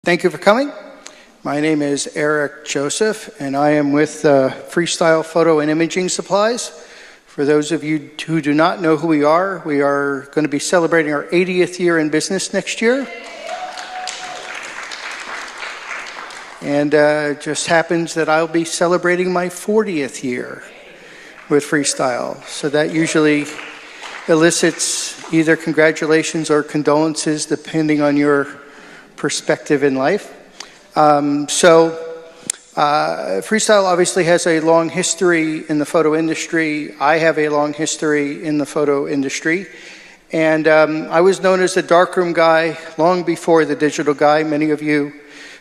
Thank you for coming. My name is Eric Joseph, and I am with Freestyle Photo and Imaging Supplies. For those of you who do not know who we are going to be celebrating our 80th year in business next year. And it just happens that I'll be celebrating my 40th year with Freestyle. So that usually elicits either congratulations or condolences, depending on your perspective in life. Freestyle obviously has a long history in the photo industry. I have a long history in the photo industry. And I was known as the darkroom guy long before the digital guy. Many of you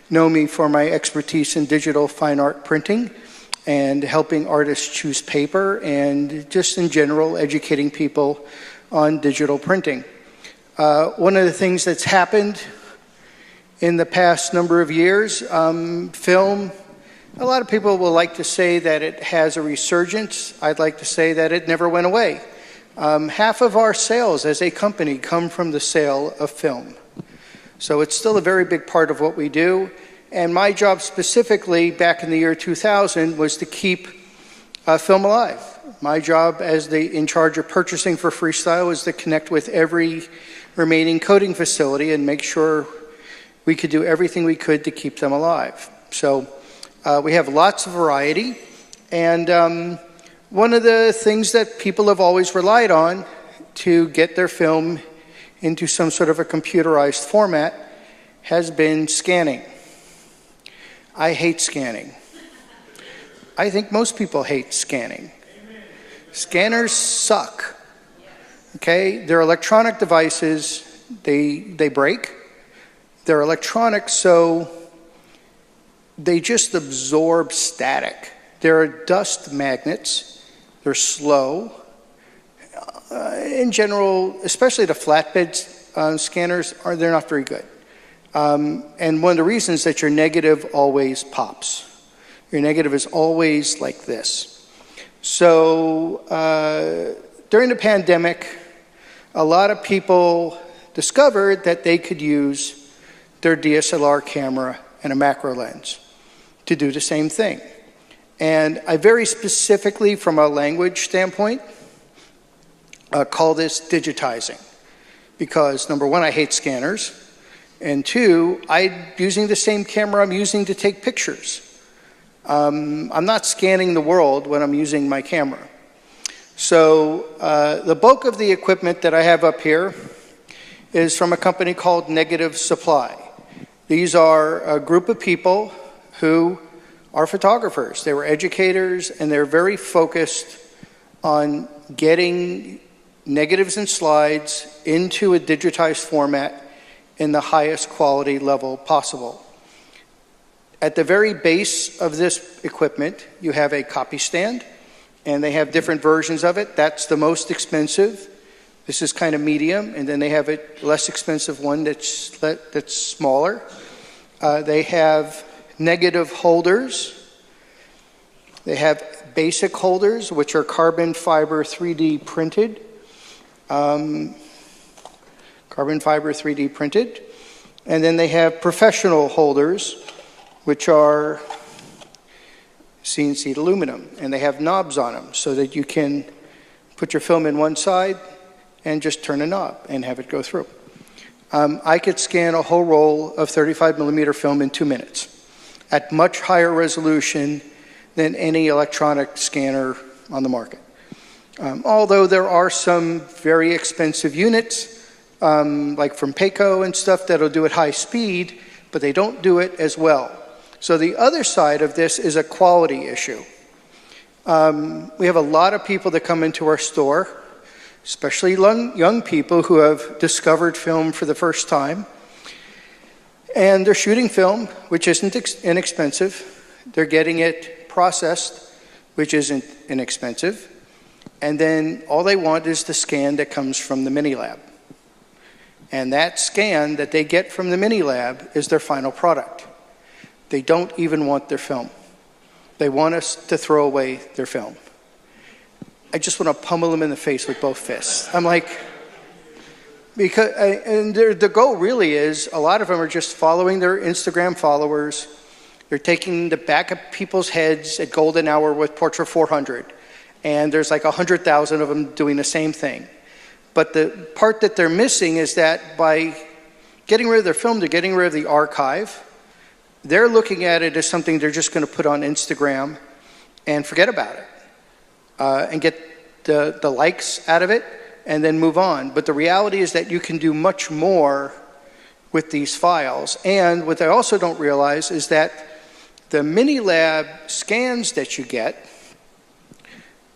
know me for my expertise in digital fine art printing and helping artists choose paper and just in general educating people on digital printing. One of the things that's happened in the past number of years, film, a lot of people will like to say that it has a resurgence. I'd like to say that it never went away. Half of our sales as a company come from the sale of film. So it's still a very big part of what we do. And my job specifically back in the year 2000 was to keep film alive. My job as in charge of purchasing for Freestyle was to connect with every remaining coding facility and make sure we could do everything we could to keep them alive. So we have lots of variety. And one of the things that people have always relied on to get their film into some sort of a computerized format has been scanning. I hate scanning. I think most people hate scanning. Scanners suck. Okay, they're electronic devices. They break. They're electronic, so they just absorb static. They're dust magnets. They're slow. In general, especially the flatbed scanners, they're not very good. And one of the reasons that your negative always pops. Your negative is always like this. So during the pandemic, a lot of people discovered that they could use their DSLR camera and a macro lens to do the same thing. And I very specifically, from a language standpoint, call this digitizing. Because number one, I hate scanners. And two, I'm using the same camera I'm using to take pictures. I'm not scanning the world when I'm using my camera. So the bulk of the equipment that I have up here is from a company called Negative Supply. These are a group of people who are photographers. They were educators, and they're very focused on getting negatives and slides into a digitized format in the highest quality level possible. At the very base of this equipment, you have a copy stand, and they have different versions of it. That's the most expensive. This is kind of medium, and then they have a less expensive one that's smaller. They have negative holders. They have basic holders, which are carbon fiber 3D printed. Carbon fiber 3D printed. And then they have professional holders, which are CNC aluminum, and they have knobs on them so that you can put your film in one side and just turn a knob and have it go through. I could scan a whole roll of 35 millimeter film in 2 minutes at much higher resolution than any electronic scanner on the market. Although there are some very expensive units, like from Payco and stuff, that'll do it high speed, but they don't do it as well. So the other side of this is a quality issue. We have a lot of people that come into our store, especially young people who have discovered film for the first time. And they're shooting film, which isn't inexpensive. They're getting it processed, which isn't inexpensive. And then all they want is the scan that comes from the mini lab. And that scan that they get from the mini lab is their final product. They don't even want their film. They want us to throw away their film. I just want to pummel them in the face with both fists. I'm like, Because, and the goal really is, a lot of them are just following their Instagram followers. They're taking the back of people's heads at golden hour with Portra 400. And there's like 100,000 of them doing the same thing. But the part that they're missing is that by getting rid of their film, they're getting rid of the archive. They're looking at it as something they're just going to put on Instagram and forget about it. And get the likes out of it and then move on. But the reality is that you can do much more with these files. And what I also don't realize is that the Minilab scans that you get,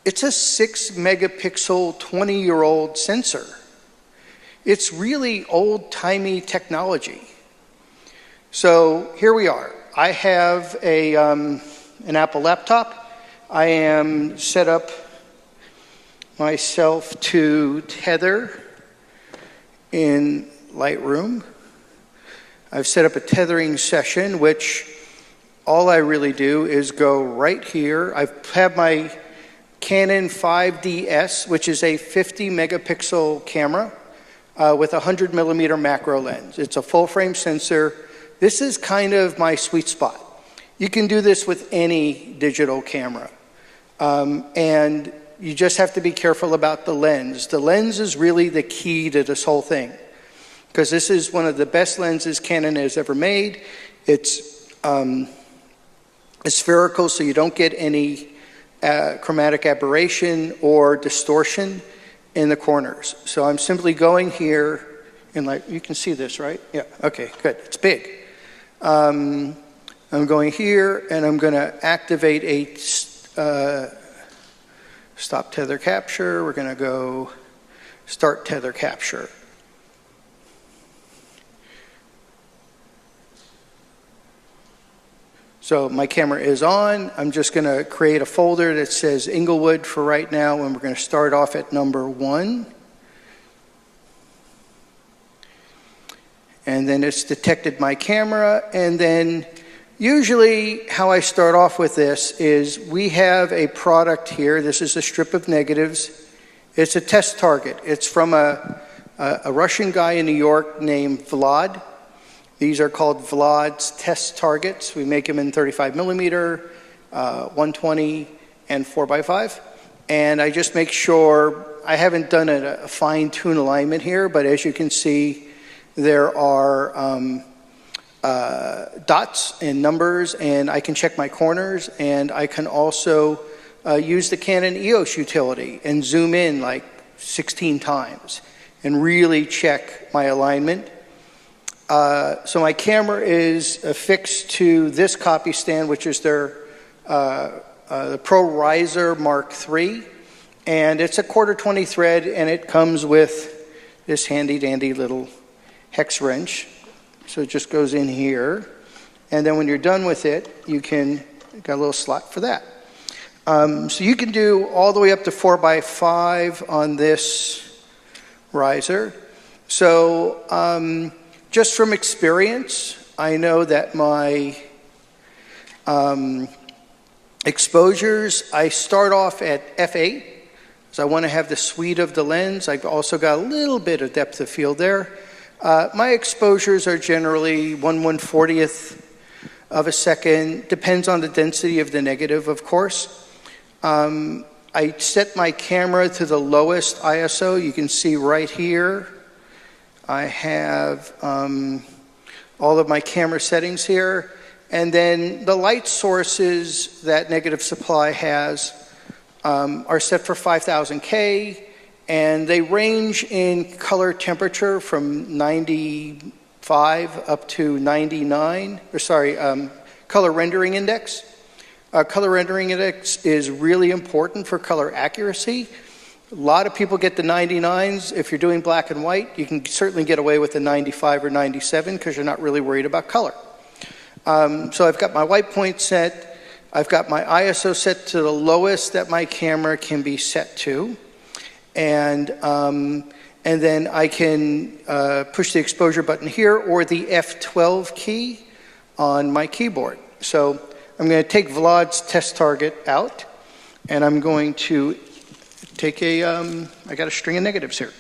it's a 6 megapixel 20-year-old sensor. It's really old-timey technology. So here we are. I have an Apple laptop. I am set up myself to tether in Lightroom. I've set up a tethering session, which all I really do is go right here. I have my Canon 5DS, which is a 50 megapixel camera with a 100 millimeter macro lens. It's a full frame sensor. This is kind of my sweet spot. You can do this with any digital camera. And you just have to be careful about the lens. The lens is really the key to this whole thing, because this is one of the best lenses Canon has ever made. It's spherical, so you don't get any chromatic aberration or distortion in the corners. So I'm simply going here, and like, you can see this, right? Yeah, okay, good, it's big. I'm going here, and I'm gonna activate a stop tether capture. We're gonna go start tether capture. So my camera is on. I'm just gonna create a folder that says Inglewood for right now, and we're gonna start off at number 1. And then it's detected my camera, and then usually how I start off with this is we have a product here. This is a strip of negatives. It's a test target. It's from a Russian guy in New York named Vlad. These are called Vlad's test targets. We make them in 35 millimeter, 120, and 4x5. And I just make sure, I haven't done a fine-tune alignment here, but as you can see, there are dots and numbers, and I can check my corners, and I can also use the Canon EOS utility and zoom in like 16 times and really check my alignment. So my camera is affixed to this copy stand, which is their the Pro Riser Mark III, and it's a 1/4 thread, and it comes with this handy dandy little hex wrench. So it just goes in here, and then when you're done with it, you can got a little slot for that. So you can do all the way up to 4x5 on this riser. So just from experience, I know that my exposures, I start off at f8, so I want to have the suite of the lens. I've also got a little bit of depth of field there. My exposures are generally 1/140th of a second, depends on the density of the negative, of course. I set my camera to the lowest ISO. You can see right here, I have all of my camera settings here. And then the light sources that negative supply has are set for 5000K, and they range in color temperature from 95 up to 99, or sorry, color rendering index. Color rendering index is really important for color accuracy. A lot of people get the 99s. If you're doing black and white, you can certainly get away with the 95 or 97 because you're not really worried about color. So I've got my white point set. I've got my ISO set to the lowest that my camera can be set to. And then I can push the exposure button here or the F12 key on my keyboard. So I'm going to take Vlad's test target out, and I'm going to take I got a string of negatives here.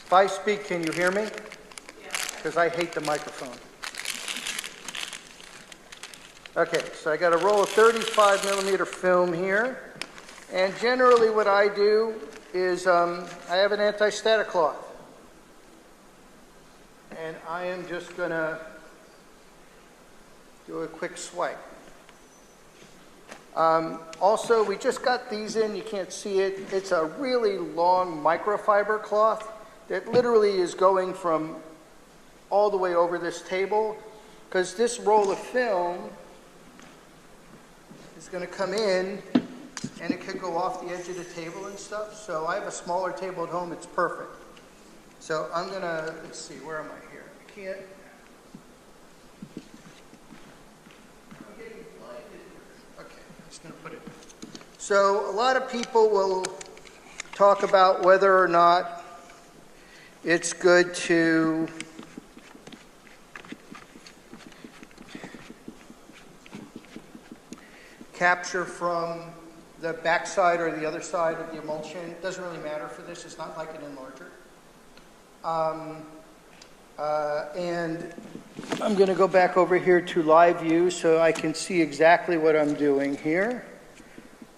If I speak, can you hear me? Because I hate the microphone. Okay, so I got a roll of 35 millimeter film here. And generally what I do is I have an anti-static cloth. And I am just going to do a quick swipe. Also, we just got these in. You can't see it. It's a really long microfiber cloth that literally is going from all the way over this table, because this roll of film is going to come in and it could go off the edge of the table and stuff. So I have a smaller table at home. It's perfect. So I'm going to, let's see, where am I here? I can't. I'm getting blinded here. Okay, I'm just going to put it. So a lot of people will talk about whether or not it's good to capture from the backside or the other side of the emulsion. It doesn't really matter for this. It's not like an enlarger. And I'm going to go back over here to live view so I can see exactly what I'm doing here.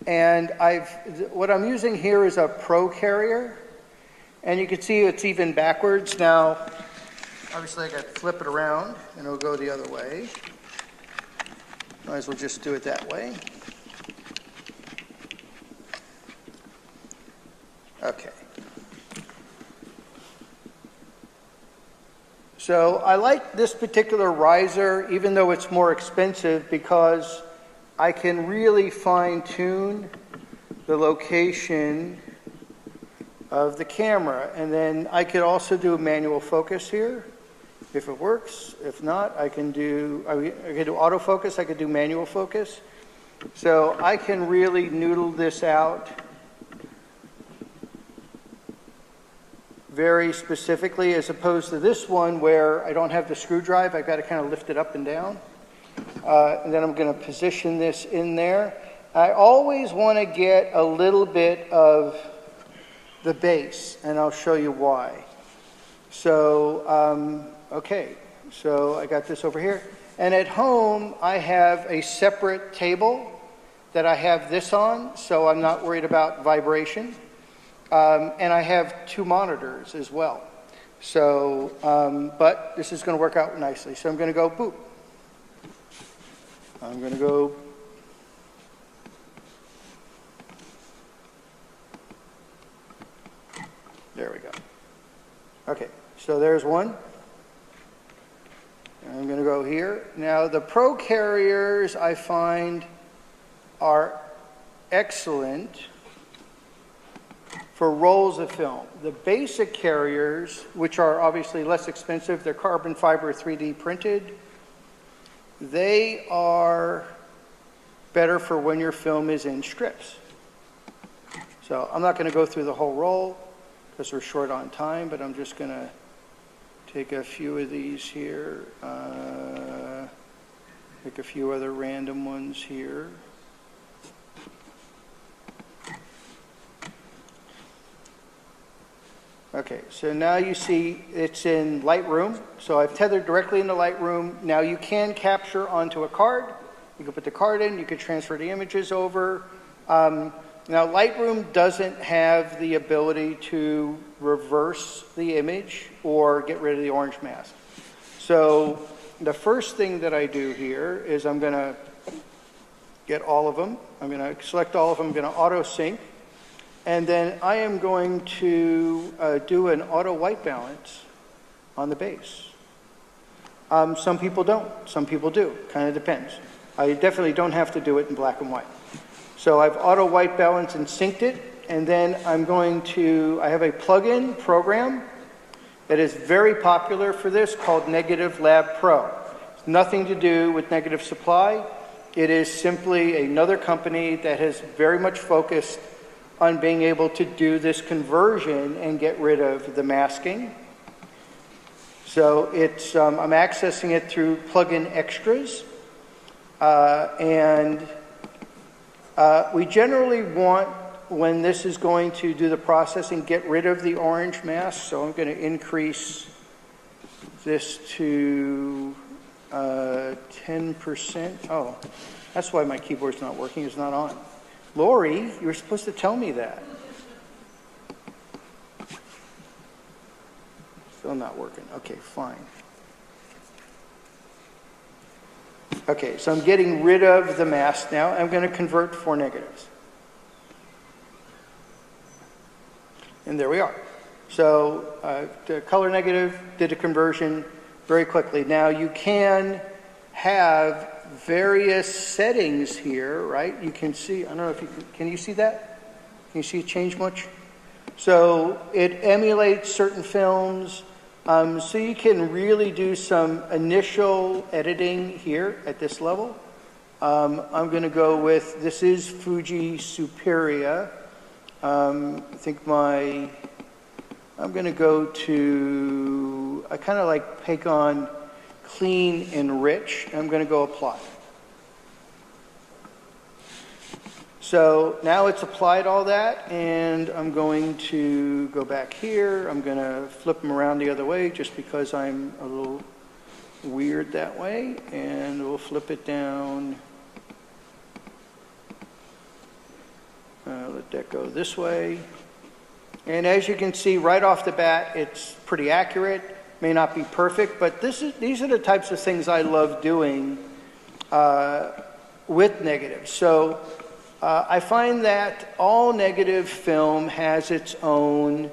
And what I'm using here is a Pro carrier. And you can see it's even backwards. Now, obviously I got to flip it around and it'll go the other way. Might as well just do it that way. Okay. So I like this particular riser, even though it's more expensive, because I can really fine-tune the location of the camera. And then I could also do a manual focus here, if it works. If not, I can do autofocus, I could do manual focus. So I can really noodle this out very specifically, as opposed to this one where I don't have the screw drive. I've got to kind of lift it up and down. And then I'm going to position this in there. I always want to get a little bit of the base, and I'll show you why. So, okay, so I got this over here. And at home, I have a separate table that I have this on, so I'm not worried about vibration. And I have 2 monitors as well. So, but this is going to work out nicely. So I'm going to go boop. I'm going to go. There we go. Okay, so there's one. And I'm going to go here. Now, the Pro carriers I find are excellent for rolls of film. The basic carriers, which are obviously less expensive, they're carbon fiber 3D printed. They are better for when your film is in strips. So I'm not going to go through the whole roll because we're short on time, but I'm just going to take a few of these here, make a few other random ones here. Okay, so now you see it's in Lightroom. So I've tethered directly into Lightroom. Now you can capture onto a card. You can put the card in, you can transfer the images over. Now Lightroom doesn't have the ability to reverse the image or get rid of the orange mask. So the first thing that I do here is I'm going to get all of them. I'm going to select all of them. I'm going to auto sync. And then I am going to do an auto white balance on the base. Some people don't. Some people do. Kind of depends. I definitely don't have to do it in black and white. So I've auto white balanced and synced it. And then I'm going to, I have a plug-in program that is very popular for this called Negative Lab Pro. It's nothing to do with Negative Supply. It is simply another company that has very much focused on being able to do this conversion and get rid of the masking. So it's, I'm accessing it through plugin extras. We generally want when this is going to do the processing, get rid of the orange mask. So I'm going to increase this to 10%. Oh, that's why my keyboard's not working. It's not on. Lori, you were supposed to tell me that. Still not working. Okay, fine. Okay, so I'm getting rid of the mask now. I'm going to convert 4 negatives. And there we are. So the color negative did a conversion very quickly. Now you can have various settings here, right? You can see, I don't know if you can you see that? Can you see it change much? So it emulates certain films. So you can really do some initial editing here at this level. I'm going to go with, this is Fuji Superia. I think I'm going to go to, I kind of like pick on clean and rich. I'm going to go apply. So now it's applied all that, and I'm going to go back here. I'm going to flip them around the other way just because I'm a little weird that way, and we'll flip it down. Let that go this way. And as you can see right off the bat, it's pretty accurate. May not be perfect, but these are the types of things I love doing with negatives. So I find that all negative film has its own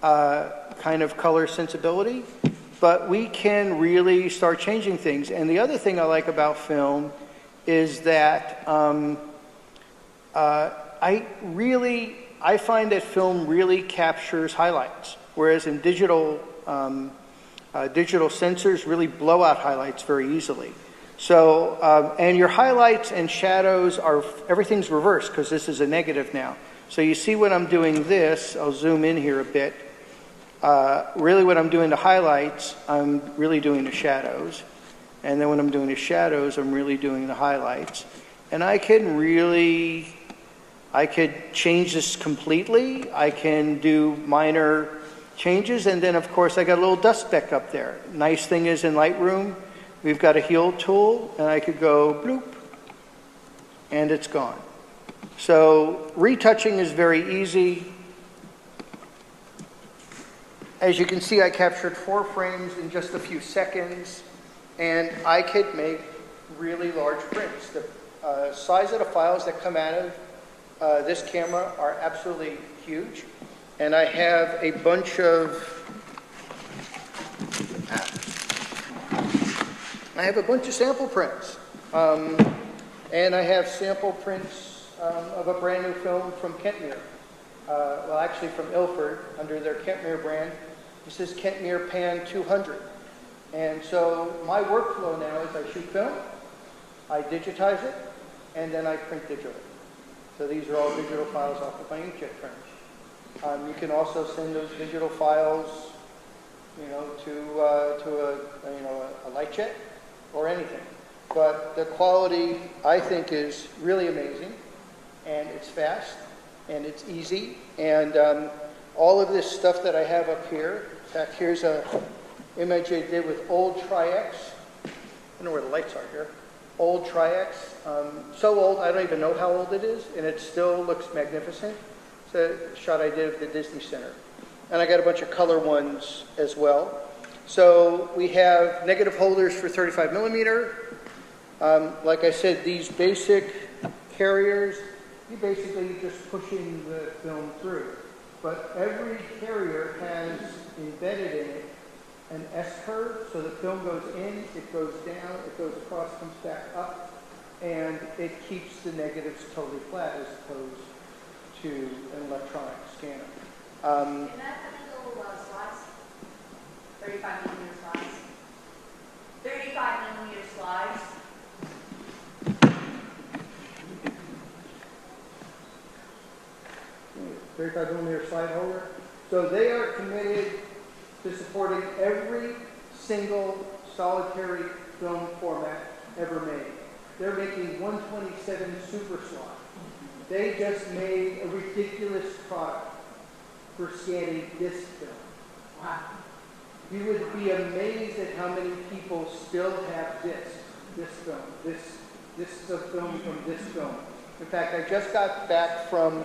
kind of color sensibility, but we can really start changing things. And the other thing I like about film is that I find that film really captures highlights, whereas in digital sensors really blow out highlights very easily. So, and your highlights and shadows are, everything's reversed because this is a negative now. So you see when I'm doing this, I'll zoom in here a bit. Really when I'm doing the highlights, I'm really doing the shadows. And then when I'm doing the shadows, I'm really doing the highlights. And I could change this completely. I can do minor changes. And then of course I got a little dust speck up there. Nice thing is in Lightroom, we've got a heal tool, and I could go bloop, and it's gone. So retouching is very easy. As you can see, I captured 4 frames in just a few seconds, and I could make really large prints. The size of the files that come out of this camera are absolutely huge, and I have a bunch of sample prints. And I have sample prints of a brand new film from Kentmere. Well, actually from Ilford, under their Kentmere brand. This is Kentmere Pan 200. And so my workflow now is I shoot film, I digitize it, and then I print digitally. So these are all digital files off of my inkjet printers. You can also send those digital files, to a light jet or anything. But the quality, I think, is really amazing, and it's fast, and it's easy, and all of this stuff that I have up here, in fact, here's an image I did with old Tri-X. I don't know where the lights are here. Old Tri-X, so old, I don't even know how old it is, and it still looks magnificent. It's a shot I did of the Disney Center. And I got a bunch of color ones as well. So we have negative holders for 35 millimeter. Like I said, these basic carriers, you're basically just pushing the film through. But every carrier has embedded in it an S-curve, so the film goes in, it goes down, it goes across, comes back up, and it keeps the negatives totally flat as opposed to an electronic scanner. Can that have little slides? 35 millimeter slides? 35 millimeter slides? 35 millimeter slide holder. So they are committed to supporting every single solitary film format ever made. They're making 127 super slide. They just made a ridiculous product for scanning disc film. Wow. You would be amazed at how many people still have disc film, discs of film from disc film. In fact, I just got back from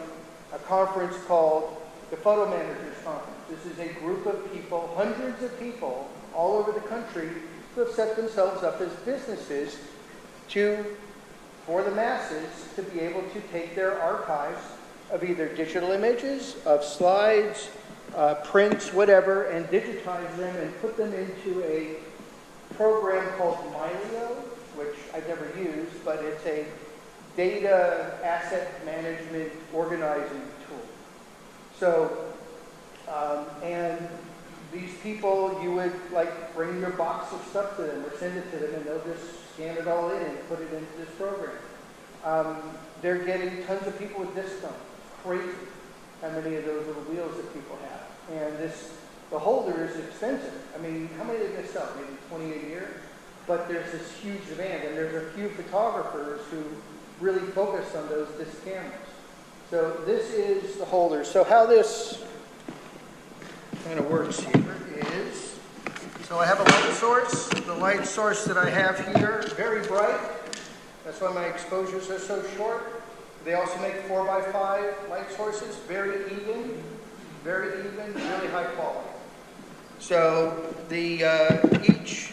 a conference called the Photo Managers Conference. This is a group of people, hundreds of people all over the country who have set themselves up as businesses for the masses to be able to take their archives of either digital images, of slides, prints, whatever, and digitize them and put them into a program called Milio, which I've never used, but it's a data asset management organizing tool. So, and these people, you would like bring your box of stuff to them or send it to them and they'll just scan it all in and put it into this program. They're getting tons of people with disc film. Crazy how many of those little wheels that people have. And the holder is expensive. I mean, how many did they sell? Maybe 20 a year? But there's this huge demand, and there's a few photographers who really focus on those disc cameras. So this is the holder. So how this kind of works here is, so I have a light source. The light source that I have here, very bright. That's why my exposures are so short. They also make 4x5 light sources, very even, really high quality. So each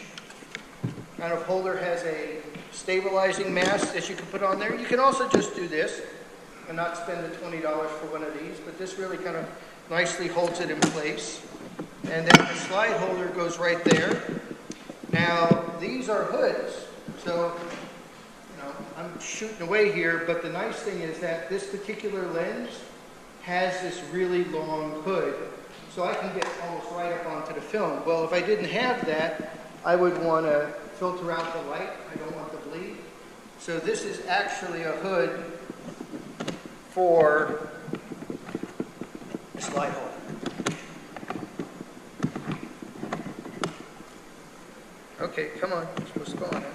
kind of holder has a stabilizing mask that you can put on there. You can also just do this and not spend the $20 for one of these, but this really kind of nicely holds it in place. And then the slide holder goes right there. Now, these are hoods, so I'm shooting away here, but the nice thing is that this particular lens has this really long hood, so I can get almost right up onto the film. Well, if I didn't have that, I would want to filter out the light. I don't want the bleed. So this is actually a hood for the slide holder. Okay, come on, you're supposed to go on it.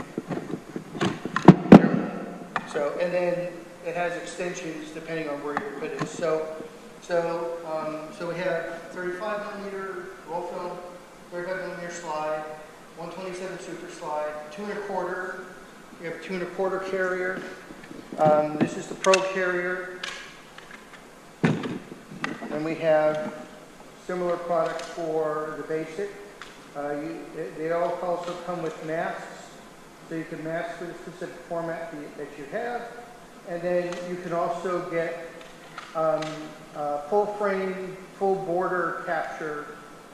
So, and then it has extensions depending on where your hood is. So we have 35 millimeter roll film, 35 millimeter slide, 127 super slide, 2 1/4. We have a 2 1/4 carrier. This is the Pro carrier. And we have similar products for the basic. They all also come with masks. So you can mask for the specific format that you have. And then you can also get full frame, full border capture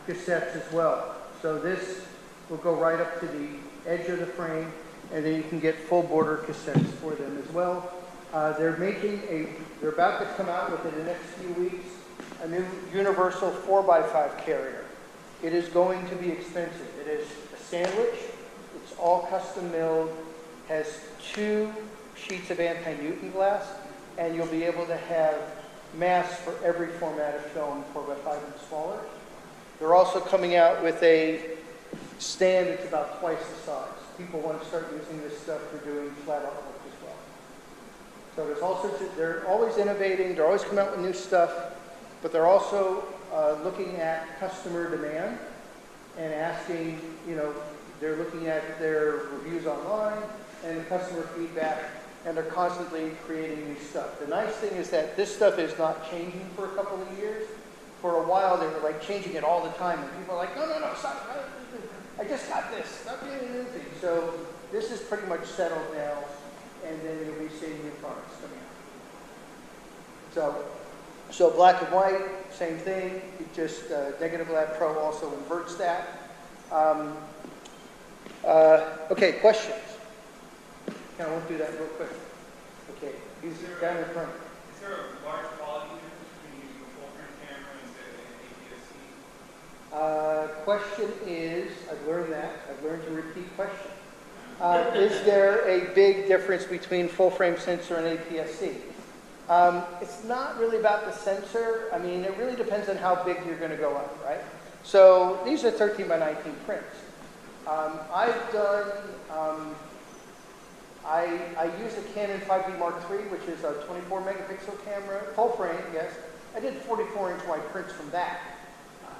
cassettes as well. So this will go right up to the edge of the frame, and then you can get full border cassettes for them as well. They're about to come out within the next few weeks, a new universal 4x5 carrier. It is going to be expensive. It is a sandwich. It's all custom milled, has 2 sheets of anti-Newton glass, and you'll be able to have masks for every format of film, 4x5 and smaller. They're also coming out with a stand that's about twice the size. People want to start using this stuff for doing flat artwork as well. So there's all sorts of, they're always innovating, they're always coming out with new stuff, but they're also looking at customer demand and asking, they're looking at their reviews online and the customer feedback, and they're constantly creating new stuff. The nice thing is that this stuff is not changing for a couple of years. For a while, they were like changing it all the time, and people are like, no, stop, I just got this, stop doing anything. So this is pretty much settled now, and then you'll be seeing new products coming out. So black and white, same thing. It just Negative Lab Pro also inverts that. Okay, questions? I won't do that real quick. Okay, he's down in front. Is there a large quality difference between using a full-frame camera and an APS-C? Question is, I've learned that. I've learned to repeat question. Is there a big difference between full-frame sensor and APS-C? It's not really about the sensor. I mean, it really depends on how big you're going to go up, right? So these are 13 by 19 prints. I use a Canon 5D Mark III, which is a 24 megapixel camera, full frame, yes. I did 44-inch wide prints from that.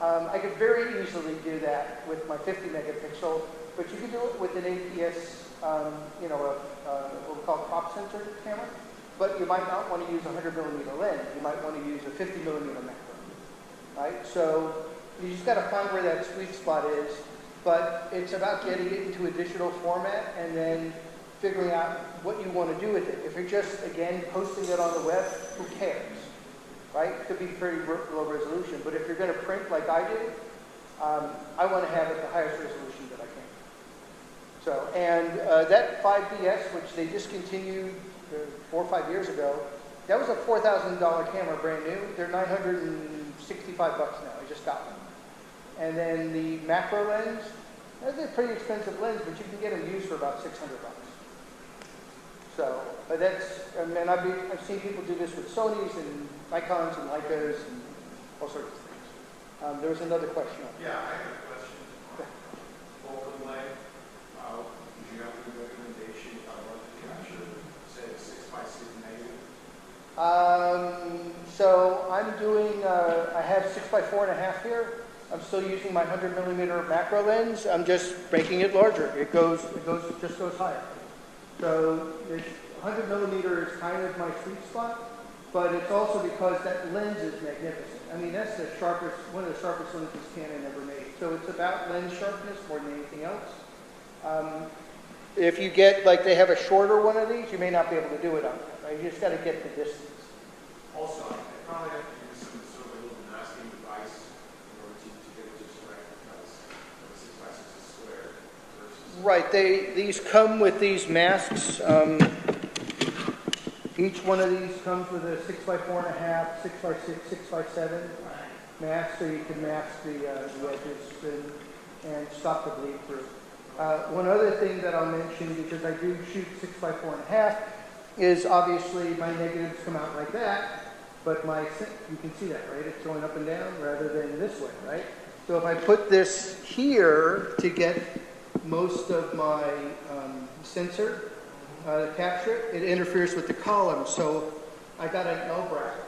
I could very easily do that with my 50 megapixel, but you could do it with an APS, you know, what we call crop sensor camera, but you might not want to use a 100 millimeter lens. You might want to use a 50 millimeter macro, right? So you just got to find where that sweet spot is, but it's about getting it into a digital format and then figuring out what you want to do with it. If you're just, again, posting it on the web, who cares, right? It could be pretty low resolution, but if you're going to print like I do, I want to have it the highest resolution that I can. So, and that 5DS, which they discontinued 4 or 5 years ago, that was a $4,000 camera, brand new. They're $965 now. I just got one. And then the macro lens, that's a pretty expensive lens, but you can get them used for about $600. So, but that's, I mean, I've seen people do this with Sonys and Nikons and Leicas and all sorts of things. There was another question. Yeah, I have a question. Overlay, do you have any recommendation on what to capture, say, a 6x6 negative? So I'm doing, I have 6x4.5 here. I'm still using my 100 millimeter macro lens. I'm just making it larger. It just goes higher. So 100 millimeter is kind of my sweet spot, but it's also because that lens is magnificent. I mean, that's the sharpest, one of the sharpest lenses Canon ever made. So it's about lens sharpness more than anything else. If you get, like they have a shorter one of these, you may not be able to do it on that, right? You just got to get the distance. Also, I probably have to use some sort of a little masking device in order to get it just right, because the 6x6 is square versus... Right, these come with these masks. Each one of these comes with a 6x4.5, 6x6, 6x7 mask, so you can mask the edges and stop the bleed through. One other thing that I'll mention, because I do shoot 6x4.5, is obviously my negatives come out like that, but you can see that, right? It's going up and down rather than this way, right? So if I put this here to get most of my sensor, capture it interferes with the column. So I got an L bracket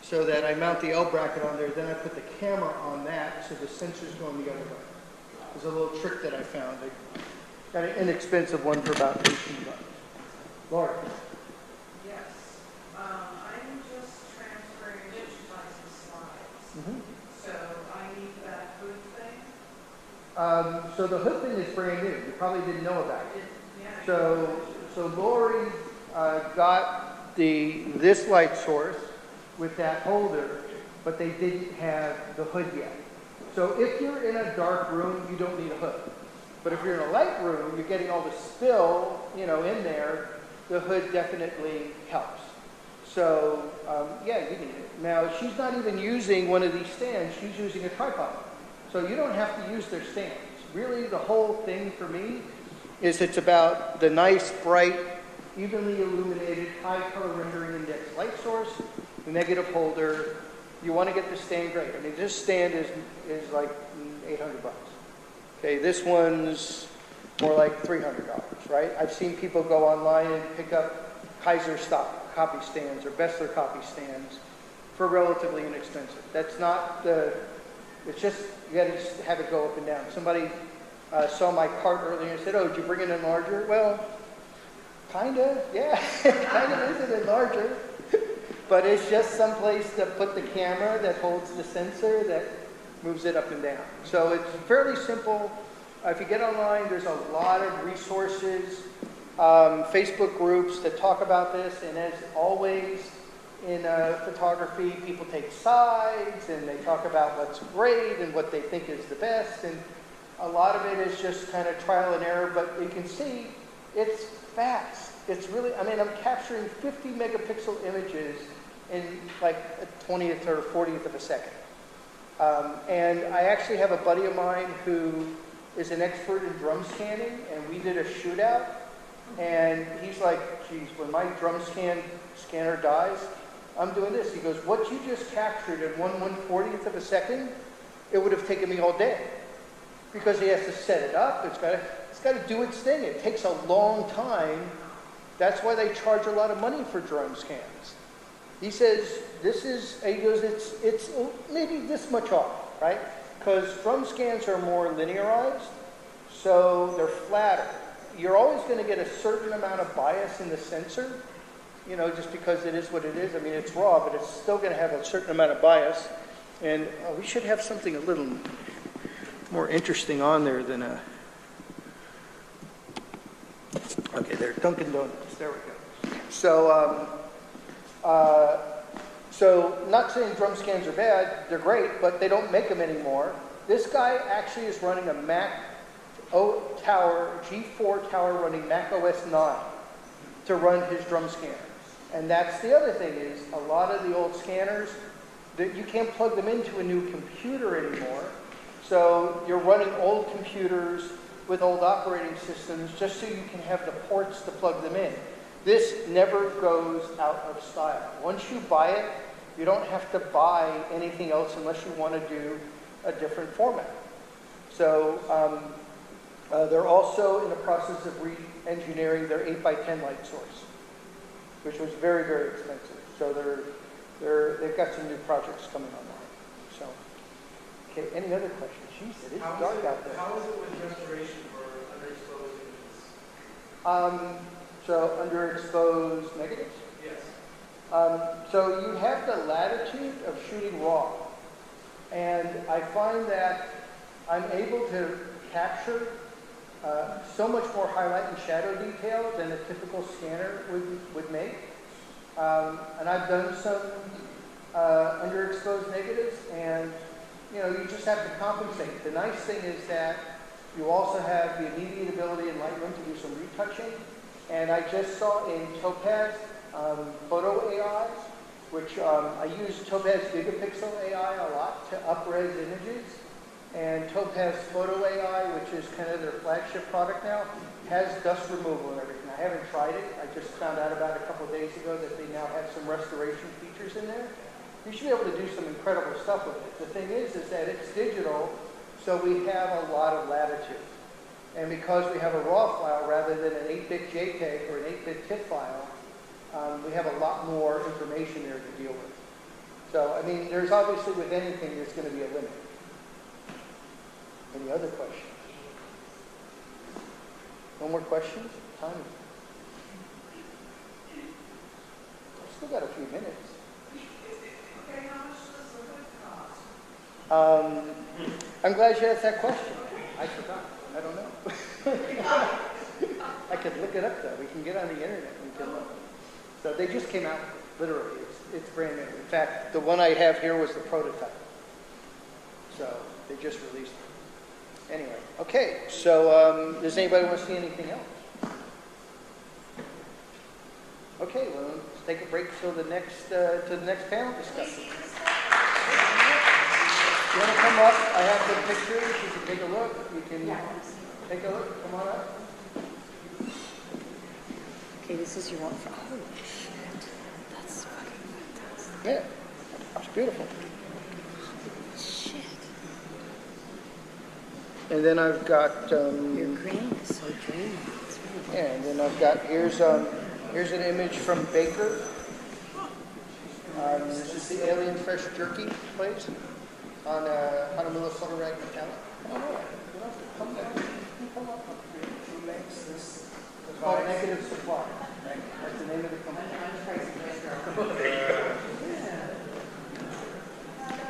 so that I mount the L bracket on there. Then I put the camera on that so the sensor's going the other way. There's a little trick that I found. I got an inexpensive one for about 18 bucks. Laura. Yes. I'm just transferring digitizing slides. So I need that hood thing. So the hood thing is brand new. You probably didn't know about it. Yeah. So Lori got this light source with that holder, but they didn't have the hood yet. So if you're in a dark room, you don't need a hood. But if you're in a light room, you're getting all the spill, you know, in there, the hood definitely helps. So yeah, you need it. Now she's not even using one of these stands, she's using a tripod. So you don't have to use their stands. Really the whole thing for me is it's about the nice, bright, evenly illuminated, high color rendering index light source, the negative holder. You want to get the stand great. I mean, this stand is like $800. Okay, this one's more like $300, right? I've seen people go online and pick up Kaiser stock copy stands or Bessler copy stands for relatively inexpensive. That's not it's just, you got to just have it go up and down. Somebody saw my cart earlier and said, oh, did you bring it in larger? Well, kind of, yeah, kind of is an enlarger. But it's just some place to put the camera that holds the sensor that moves it up and down. So it's fairly simple. If you get online, there's a lot of resources, Facebook groups that talk about this. And as always in photography, people take sides and they talk about what's great and what they think is the best. And a lot of it is just kind of trial and error, but you can see it's fast. It's really, I mean, I'm capturing 50 megapixel images in like a 20th or 40th of a second. And I actually have a buddy of mine who is an expert in drum scanning, and we did a shootout, and he's like, geez, when my drum scanner dies, I'm doing this. He goes, what you just captured in 1/140th of a second, it would have taken me all day. Because he has to set it up, it's got to do its thing. It takes a long time That's why they charge a lot of money for drone scans. He says, he goes, it's maybe this much off, right? Because drum scans are more linearized, so they're flatter. You're always going to get a certain amount of bias in the sensor, you know, just because it is what it is. I mean, it's raw, but it's still going to have a certain amount of bias. And we should have something a little more interesting on there than a... Okay, there, Dunkin' Donuts, there we go. So, so not saying drum scans are bad, they're great, but they don't make them anymore. This guy actually is running a Mac tower, G4 tower running Mac OS 9 to run his drum scanners. And that's the other thing is a lot of the old scanners, that you can't plug them into a new computer anymore. So you're running old computers with old operating systems just so you can have the ports to plug them in. This never goes out of style. Once you buy it, you don't have to buy anything else unless you want to do a different format. So they're also in the process of re-engineering their 8x10 light source, which was very, very expensive. So they've got some new projects coming online. So, okay, any other questions? Jeez, it is dark out there. How is it with restoration for underexposed images? So underexposed negatives? Yes. So you have the latitude of shooting raw. And I find that I'm able to capture so much more highlight and shadow detail than a typical scanner would make. And I've done some underexposed negatives, and you know, you just have to compensate. The nice thing is that you also have the immediate ability in Lightroom to do some retouching. And I just saw in Topaz Photo AI, which I use Topaz Gigapixel AI a lot to up-res images. And Topaz Photo AI, which is kind of their flagship product now, has dust removal and everything. I haven't tried it. I just found out about it a couple of days ago that they now have some restoration features in there. You should be able to do some incredible stuff with it. The thing is that it's digital, so we have a lot of latitude. And because we have a RAW file rather than an 8-bit JPEG or an 8-bit TIFF file, we have a lot more information there to deal with. So, I mean, there's obviously with anything, there's going to be a limit. Any other questions? No more questions? Time. I've still got a few minutes. Okay, how much does the hood cost? I'm glad you asked that question. I forgot. I don't know. I could look it up though. We can get on the internet and we can look. So they just came out, literally. It's brand new. In fact, the one I have here was the prototype. So they just released it. Anyway, okay. So does anybody want to see anything else? Okay, well, let's take a break till the next panel discussion. You want to come up? I have the pictures. You can take a look. You can take a look. Come on up. Okay, this is your one for. Holy shit. That's fucking fantastic. Yeah, it's beautiful. Shit. And then I've got. Your grain is so dreamy. It's really Yeah, and then I've got here's an image from Baker. This is the Alien Fresh Jerky place on Honolulu Photo Rag Metallic. Oh, you don't have to come down. You come up here. Who makes this? It's called Negative Supply. That's the name of the company.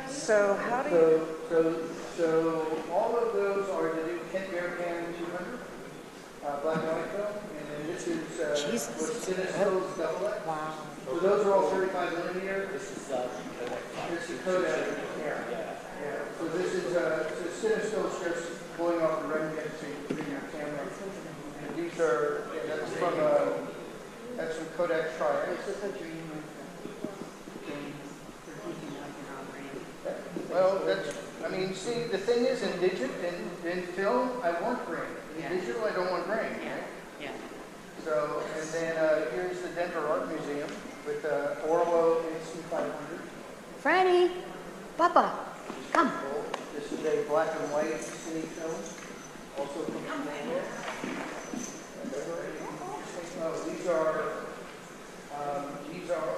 So how do you... So all of those are the new Kent Bearcan 200 black and white film, and then this is what's Cinestill's double X. wow. So those are all 35 millimeter. This is Kodak. Yeah. So this is Cinestill's just blowing off the red jet so you can bring your camera. And these are that's from Kodak Tri-X. This is a dream. Well, I mean, see, the thing is, in film, I want grain. In digital, I don't want grain. Yeah. Right? Yeah. So, and then here's the Denver Art Museum with Orlo AC 500. Franny, Papa, come. This is a black and white cine film, also from Inglewood. These are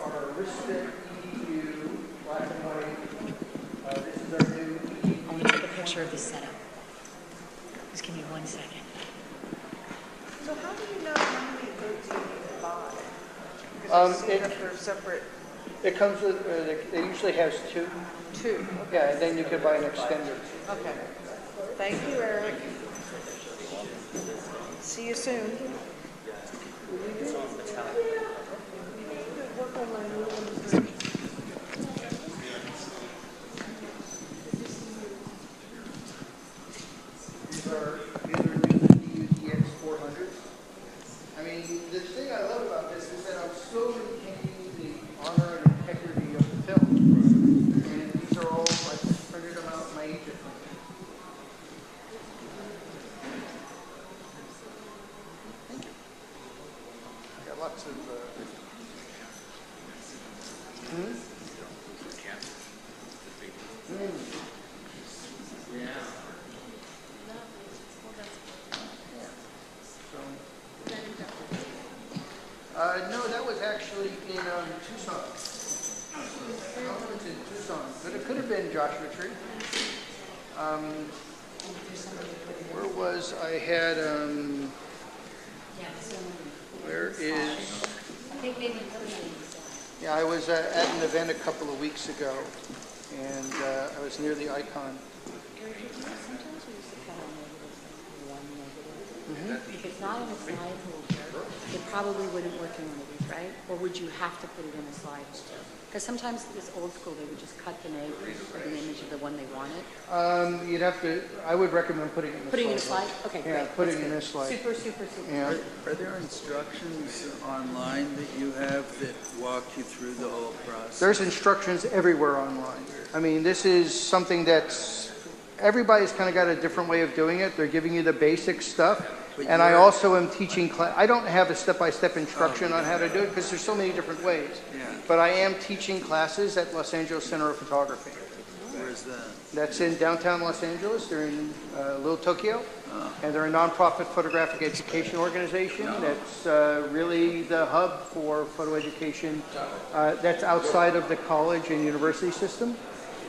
our Arista EDU black and white. This is our new I want to take a picture of this setup. Just give me 1 second. So how do you know how many hoods you need to buy? Because I see that they're separate, It comes with, it usually has two. two. Yeah, and then you could buy an extender. Okay. Thank you, Eric. See you soon. Work on my new ones. These are new DX 400s. I mean, the thing I love about this is that I'm still retaining the honor and integrity of the film. And these are all, I just printed them out in my agent printer. Thank you. I got lots of, Yeah. No, that was actually in Tucson. I don't know if it's in Tucson, but it could have been Joshua Tree. Where was I had, where is, I think maybe yeah, I was at an event a couple of weeks ago, and I was near the icon. sometimes we used to cut on negatives, like 1 negative. If it's not in a slide holder, it probably wouldn't work in one of these, right? Or would you have to put it in a slide holder? Because sometimes this old school, they would just cut the negative or the image of the one they wanted. You'd have to, I would recommend putting it in the Putting in a slide. slide? Okay, Yeah, great. putting That's in good. this slide. Super, super, super. Yeah. Are there instructions online that you have that walk you through the whole process? There's instructions everywhere online. I mean, this is something that's, everybody's kind of got a different way of doing it. They're giving you the basic stuff. But And I you're- also am teaching class. I don't have a step-by-step instruction on how to do it because there's so many different ways. Yeah. But I am teaching classes at Los Angeles Center of Photography. Where's that? That's in downtown Los Angeles. They're in Little Tokyo. And they're a nonprofit photographic education organization that's really the hub for photo education that's outside of the college and university system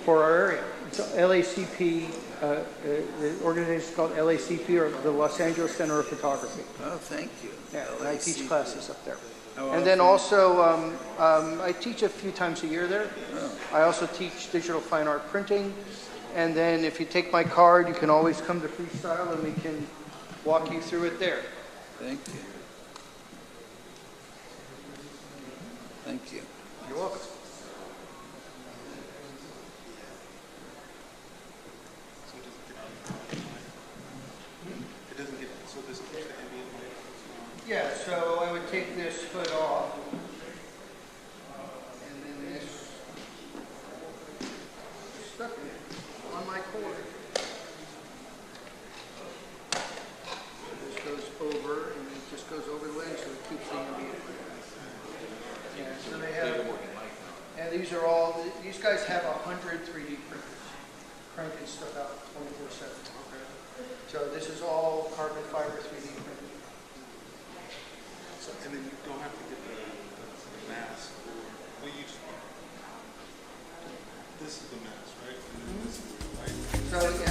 for our area. It's LACP, the organization is called LACP, or the Los Angeles Center of Photography. Oh, thank you. Yeah, and I teach LACP. classes up there. How And then often? also, I teach a few times a year there. I also teach digital fine art printing. And then if you take my card, you can always come to Freestyle and we can walk you through it there. Thank you. Thank you. You're welcome. It doesn't get, so this keeps the ambient light. Yeah, so I would take this hood off. And then this stuck on my cord. This goes over and it just goes over the lens so it keeps the ambient. Yeah, so they have, and these are all, these guys have 100 3D printers, cranking stuff out 24/7. So this is all carbon fiber 3D printed. So, and then you don't have to get the mask or, well, you just, this is the mask, right? And then this is the light. So, yeah,